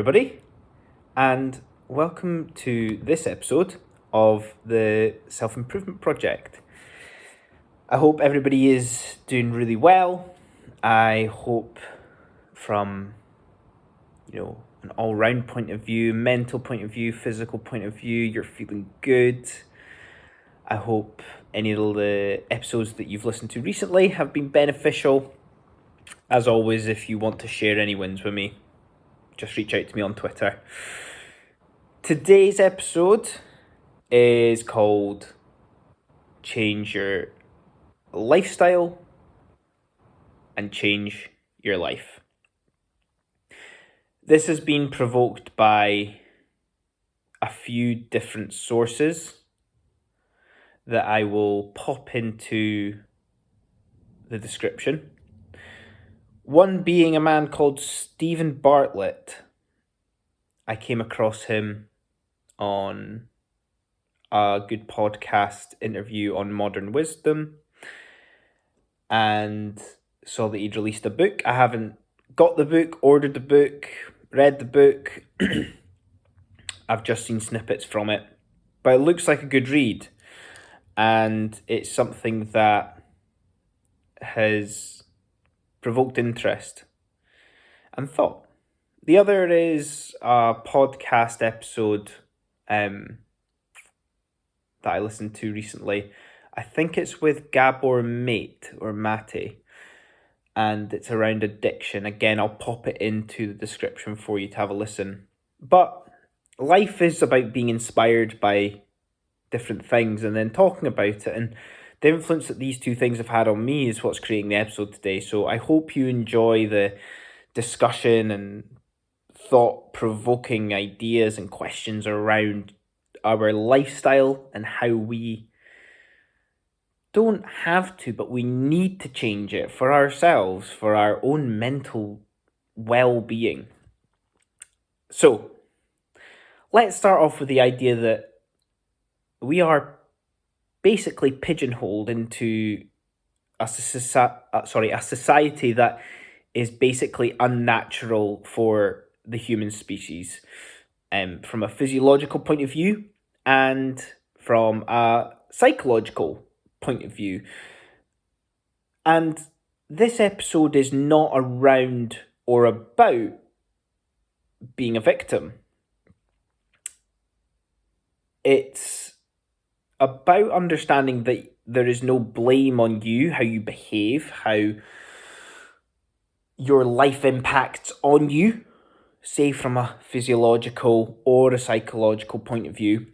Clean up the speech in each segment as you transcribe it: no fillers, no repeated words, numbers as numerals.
everybody, and welcome to this episode of the Self-Improvement Project. I hope everybody is doing really well. I hope from, an all-round point of view, mental point of view, physical point of view, you're feeling good. I hope any of the episodes that you've listened to recently have been beneficial. As always, if you want to share any wins with me, just reach out to me on Twitter. Today's episode is called Change Your Lifestyle and Change Your Life. This has been provoked by a few different sources that I will pop into the description. One being a man called Stephen Bartlett. I came across him on a good podcast interview on modern wisdom and saw that he'd released a book. I haven't got the book, ordered the book, read the book. I've just seen snippets from it, but it looks like a good read, and it's something that has provoked interest and thought. The other is a podcast episode that I listened to recently. I think it's with Gabor Mate, and it's around addiction. Again, I'll pop it into the description for you to have a listen. But life is about being inspired by different things and then talking about it, and the influence that these two things have had on me is what's creating the episode today. So I hope you enjoy the discussion and thought-provoking ideas and questions around our lifestyle and how we don't have to, but we need to change it for ourselves, for our own mental well-being. So let's start off with the idea that we are basically pigeonholed into a society that is basically unnatural for the human species, from a physiological point of view and from a psychological point of view. And this episode is not around or about being a victim. It's about understanding that there is no blame on you, how you behave, how your life impacts on you, say from a physiological or a psychological point of view.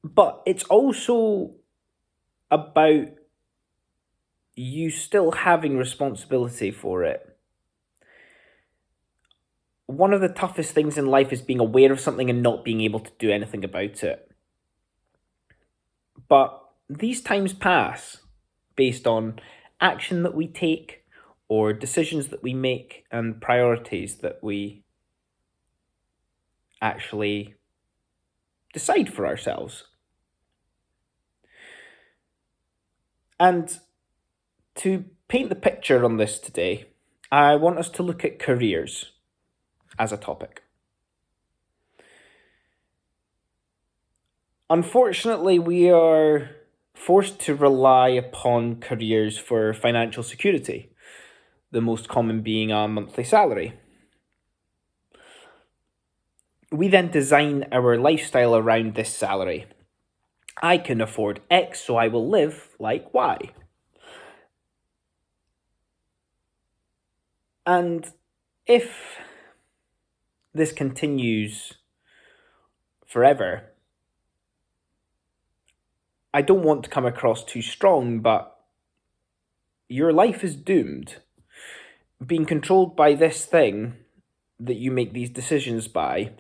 But it's also about you still having responsibility for it. One of the toughest things in life is being aware of something and not being able to do anything about it. But these times pass based on action that we take or decisions that we make and priorities that we actually decide for ourselves. And to paint the picture on this today, I want us to look at careers as a topic. Unfortunately, we are forced to rely upon careers for financial security, the most common being a monthly salary. We then design our lifestyle around this salary. I can afford X, so I will live like Y. And if this continues forever, I don't want to come across too strong, but your life is doomed. Being controlled by this thing that you make these decisions by,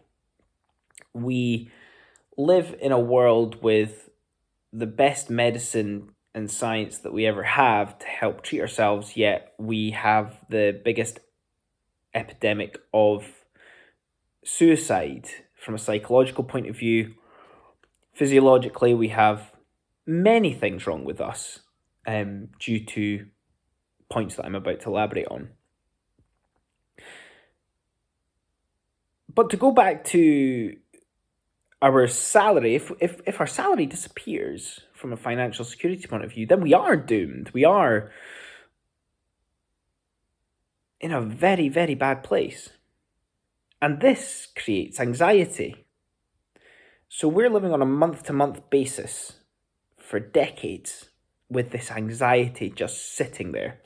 we live in a world with the best medicine and science that we ever have to help treat ourselves, yet we have the biggest epidemic of suicide from a psychological point of view. Physiologically, we have many things wrong with us due to points that I'm about to elaborate on. But to go back to our salary, if our salary disappears from a financial security point of view, then we are doomed. We are in a very, very bad place. And this creates anxiety. So we're living on a month-to-month basis for decades with this anxiety just sitting there.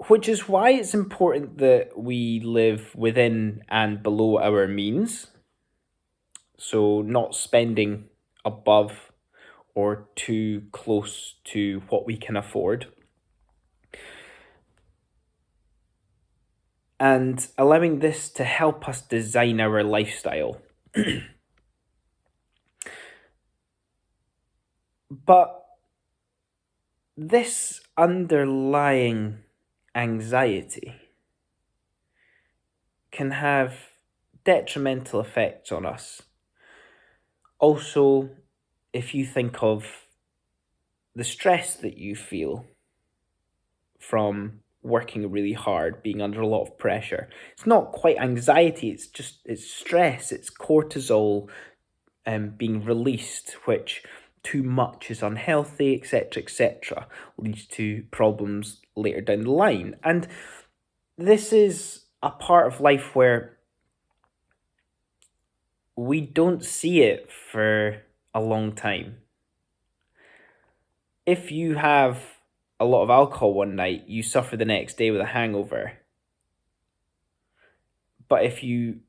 Which is why it's important that we live within and below our means. So not spending above or too close to what we can afford. And allowing this to help us design our lifestyle. But this underlying anxiety can have detrimental effects on us. Also, if you think of the stress that you feel from working really hard, being under a lot of pressure, it's not quite anxiety, it's stress, it's cortisol being released, which too much is unhealthy, etc., leads to problems later down the line. And this is a part of life where we don't see it for a long time. If you have a lot of alcohol one night, you suffer the next day with a hangover. But if you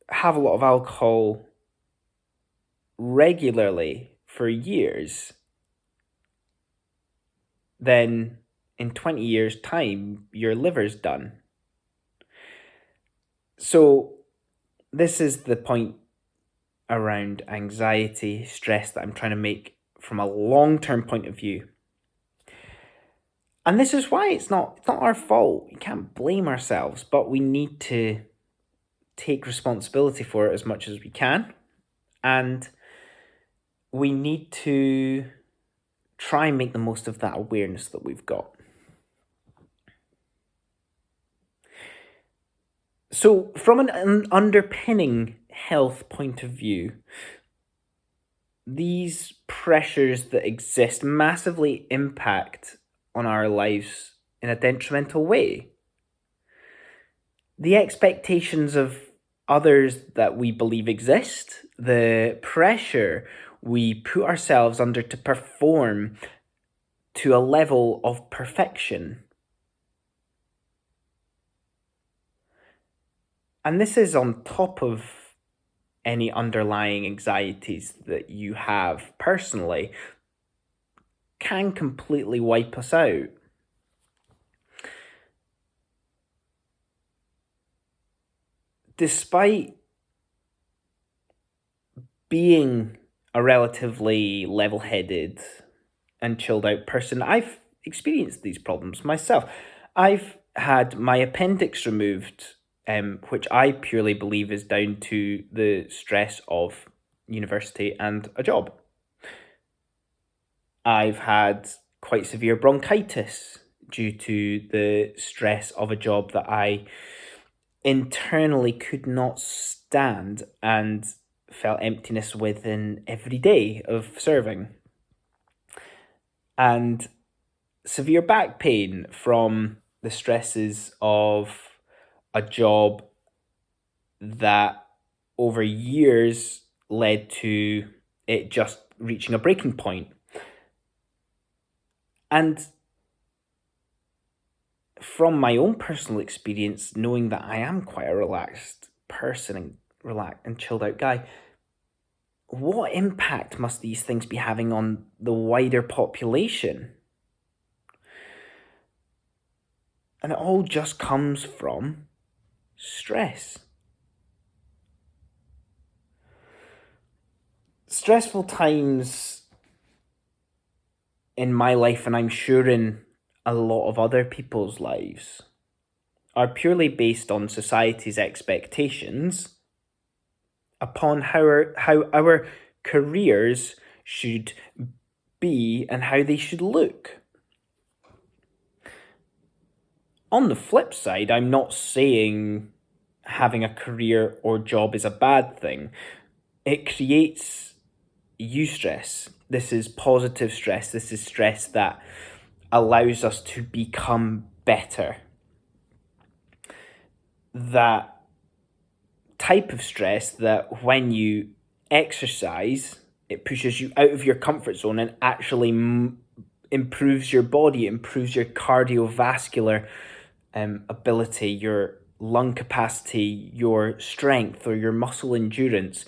have a lot of alcohol regularly for years, then in 20 years' time, your liver's done. So this is the point around anxiety, stress that I'm trying to make from a long-term point of view. And this is why it's not our fault. We can't blame ourselves, but we need to take responsibility for it as much as we can. And we need to try and make the most of that awareness that we've got. So from an underpinning health point of view, these pressures that exist massively impact on our lives in a detrimental way. The expectations of others that we believe exist, the pressure we put ourselves under to perform to a level of perfection. And this is on top of any underlying anxieties that you have personally, can completely wipe us out. Despite being a relatively level-headed and chilled out person, I've experienced these problems myself. I've had my appendix removed, which I purely believe is down to the stress of university and a job. I've had quite severe bronchitis due to the stress of a job that I internally could not stand and felt emptiness within every day of serving. And severe back pain from the stresses of a job that over years led to it just reaching a breaking point. And from my own personal experience, knowing that I am quite a relaxed person and relaxed and chilled out guy, what impact must these things be having on the wider population? And it all just comes from stress. Stressful times in my life, and I'm sure in a lot of other people's lives, are purely based on society's expectations upon how our careers should be and how they should look. On the flip side, I'm not saying having a career or job is a bad thing. It creates eustress. This is positive stress. This is stress that allows us to become better. That type of stress that when you exercise, it pushes you out of your comfort zone and actually improves your body, improves your cardiovascular ability, your lung capacity, your strength, or your muscle endurance.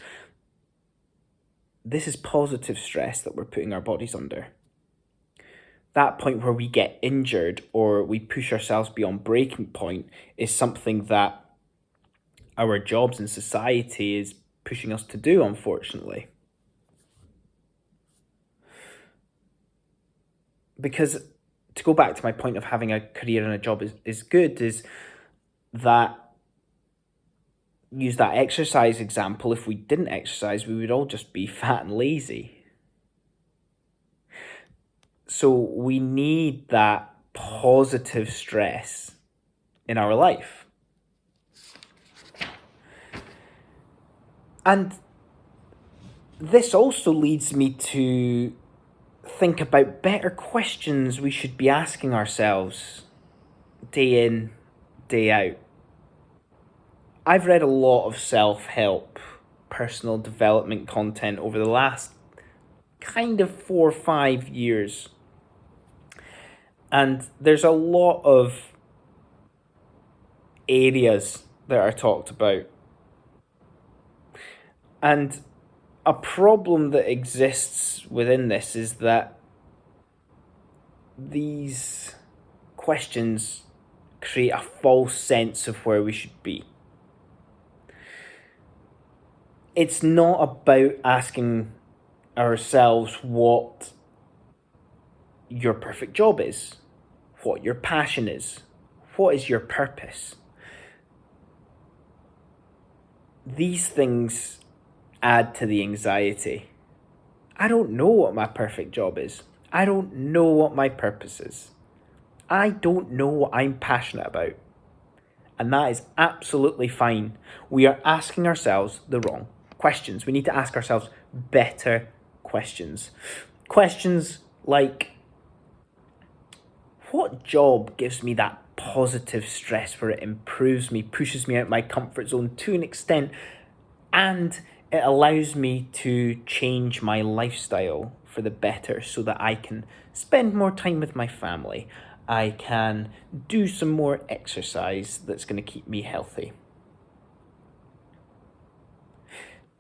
This is positive stress that we're putting our bodies under. That point where we get injured or we push ourselves beyond breaking point is something that our jobs and society is pushing us to do, unfortunately. Because to go back to my point of having a career and a job is good, is that, use that exercise example, if we didn't exercise, we would all just be fat and lazy. So we need that positive stress in our life. And this also leads me to think about better questions we should be asking ourselves day in, day out. I've read a lot of self-help, personal development content over the last kind of 4 or 5 years. And there's a lot of areas that are talked about. And a problem that exists within this is that these questions create a false sense of where we should be. It's not about asking ourselves what your perfect job is, what your passion is, what is your purpose. These things add to the anxiety. I don't know what my perfect job is. I don't know what my purpose is. I don't know what I'm passionate about. And that is absolutely fine. We are asking ourselves the wrong questions. We need to ask ourselves better questions. Questions like, what job gives me that positive stress where it improves me, pushes me out my comfort zone to an extent, and it allows me to change my lifestyle for the better so that I can spend more time with my family. I can do some more exercise that's going to keep me healthy.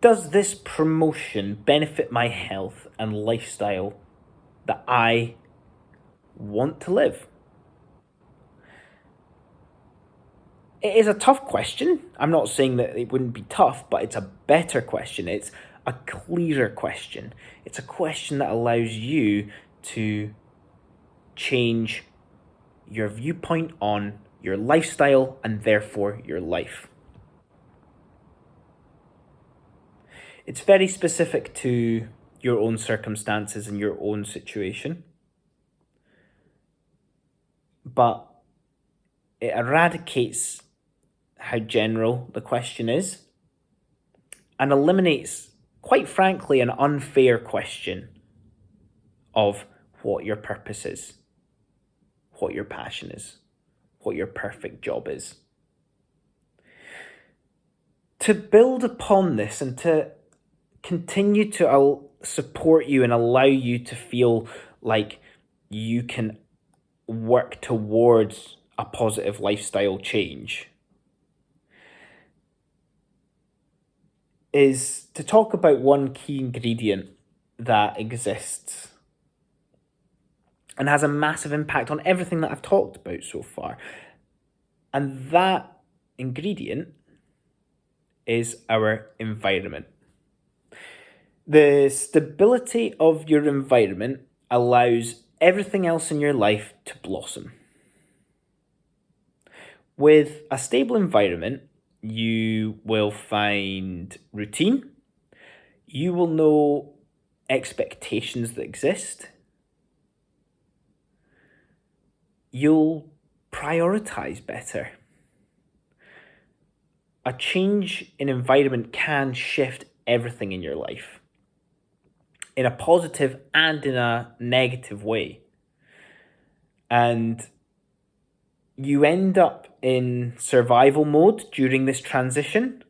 Does this promotion benefit my health and lifestyle that I want to live? It is a tough question. I'm not saying that it wouldn't be tough, but it's a better question. It's a clearer question. It's a question that allows you to change your viewpoint on your lifestyle and therefore your life. It's very specific to your own circumstances and your own situation, but it eradicates how general the question is and eliminates, quite frankly, an unfair question of what your purpose is, what your passion is, what your perfect job is. To build upon this and to continue to support you and allow you to feel like you can work towards a positive lifestyle change, is to talk about one key ingredient that exists and has a massive impact on everything that I've talked about so far. And that ingredient is our environment. The stability of your environment allows everything else in your life to blossom. With a stable environment, you will find routine. You will know expectations that exist. You'll Prioritise better. A change in environment can shift everything in your life in a positive and in a negative way. And you end up in survival mode during this transition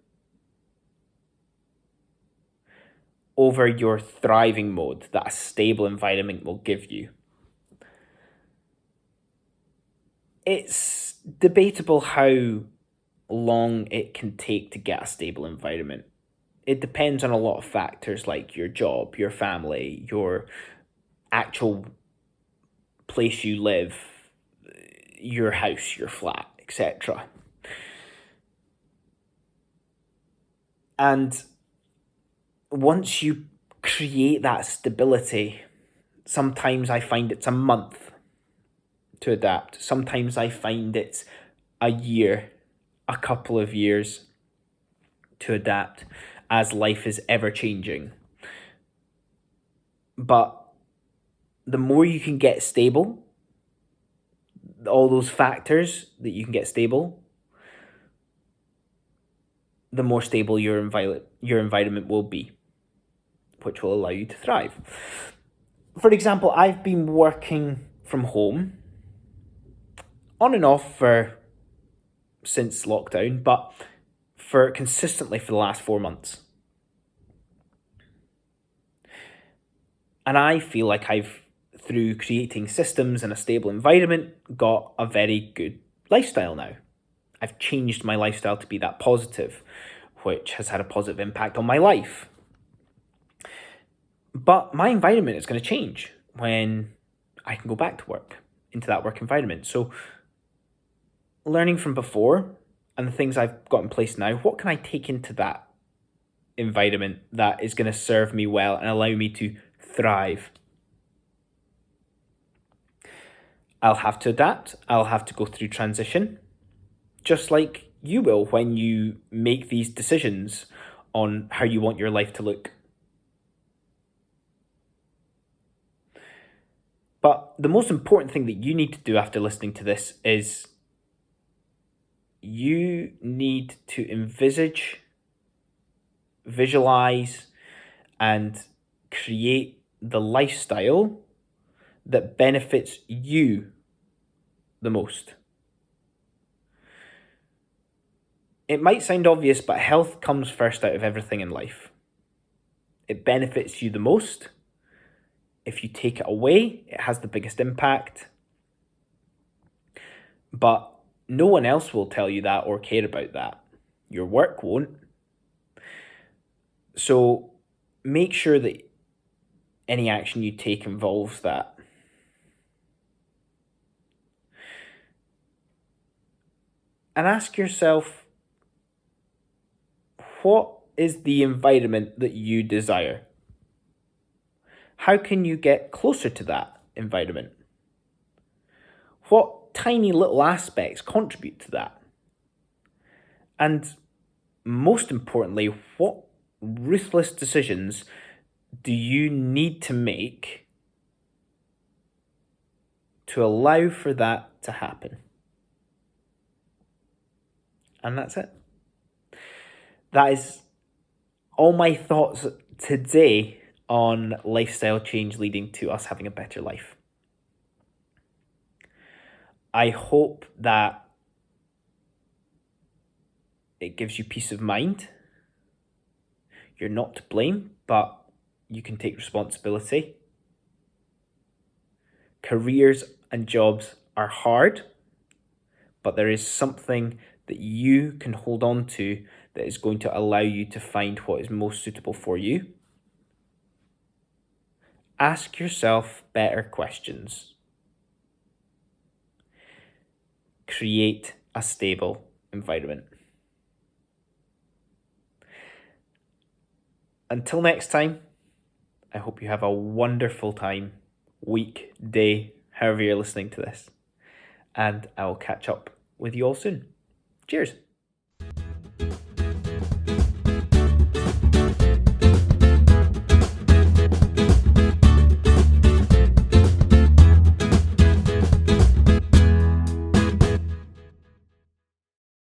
over your thriving mode that a stable environment will give you. It's debatable how long it can take to get a stable environment. It depends on a lot of factors like your job, your family, your actual place you live, your house, your flat, etc. And once you create that stability, sometimes I find it's a month to adapt. Sometimes I find it's a year, a couple of years to adapt as life is ever changing. But the more you can get stable, all those factors that you can get stable, the more stable your environment will be, which will allow you to thrive. For example, I've been working from home on and off since lockdown, but consistently for the last 4 months. And I feel like I've, through creating systems and a stable environment, got a very good lifestyle now. I've changed my lifestyle to be that positive, which has had a positive impact on my life. But my environment is going to change when I can go back to work, into that work environment. So learning from before and the things I've got in place now, what can I take into that environment that is going to serve me well and allow me to thrive? I'll have to adapt. I'll have to go through transition, just like you will when you make these decisions on how you want your life to look. But the most important thing that you need to do after listening to this is you need to visualize, and create the lifestyle that benefits you the most. It might sound obvious, but health comes first out of everything in life. It benefits you the most. If you take it away, it has the biggest impact. But no one else will tell you that or care about that. Your work won't. So make sure that any action you take involves that. And ask yourself, what is the environment that you desire? How can you get closer to that environment? What tiny little aspects contribute to that? And most importantly, what ruthless decisions do you need to make to allow for that to happen? And that's it. That is all my thoughts today on lifestyle change leading to us having a better life. I hope that it gives you peace of mind. You're not to blame, but you can take responsibility. Careers and jobs are hard, but there is something that you can hold on to that is going to allow you to find what is most suitable for you. Ask yourself better questions. Create a stable environment. Until next time, I hope you have a wonderful time, week, day, however you're listening to this. And I will catch up with you all soon. Cheers.